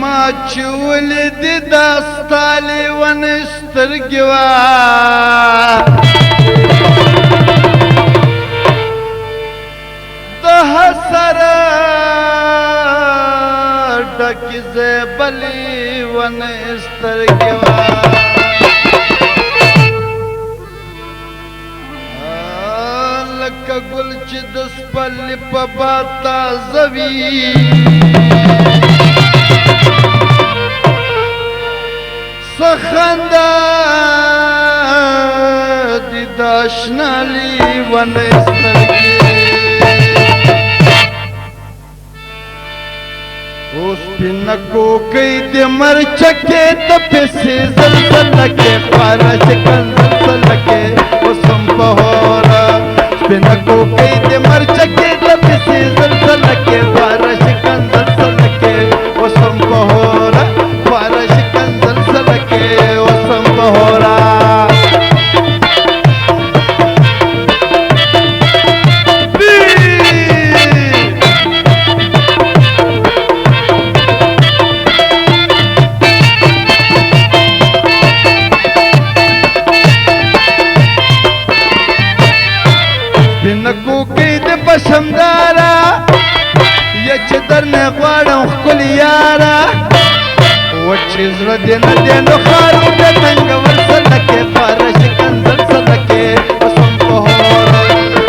ما چې ولید دا ستا لیونۍ سترګې وه د حسره ډکې زیبه لیونۍ سترګې وه لکه ګل چې د سپلې په باد تازه وي څه خندا دي د اشنا لیونۍ سترګې اوس سپینه کوکۍ د مرچکې د پسې زلزله کې خواره شکن زلزله کې اوس هم په هوره سپینه کوکۍ د مرچکې د پسې زلزله کې خواره شکن زلزله کې اوس هم په هوره خواره شکن زلزله کې اوس هم په هوره شمدارا یا چې درنه غواړم ښکلې یاره و چې زړه دې نه دی نو خارو د تنګه ورسله کې خواره شکن زلزله کې اوس هم په هوره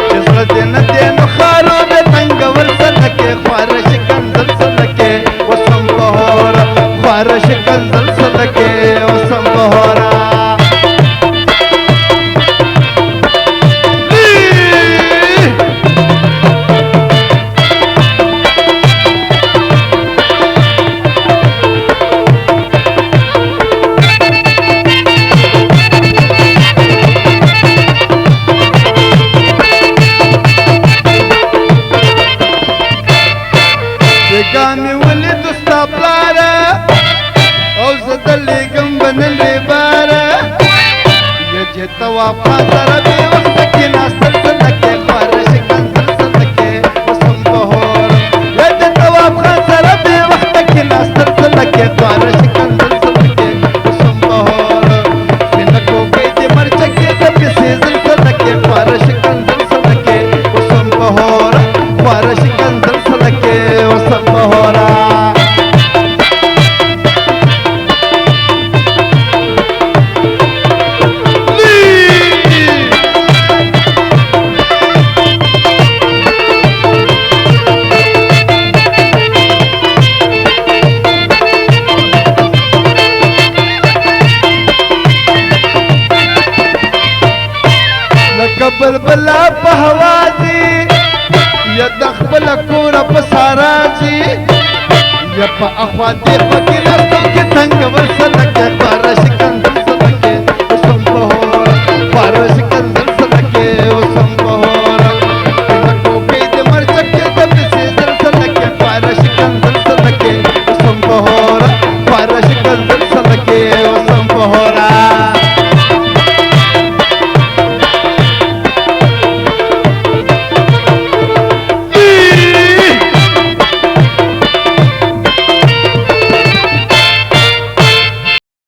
چې زړه دې نه دی نو خارو د تنګه ورسله کې خواره شکن زلزله کې اوس هم په هوره خواره شکن زلزله کې اوس هم په هوره ګامې ولیدو ستا پلاره او زه د لېږم به نه لېباره یا چې توافا سره بې وخته کېناستل زله کې خواره شکن زلزله کې اوس هم په هوره یا چې تواب خان سره بې وخته کېناستل زله کې خواره شکن زلزله کې اوس هم په هوره سپینه کوکۍ د مرچکې د پسې زلزله کې خواره شکن زلزله کې اوس هم په هوره خواره شکن زلزله کې اوس هم په هوره لکه بلبله په هوا ځي یا د خپله کوره په سارا ځي یا په اخوا دې فقیر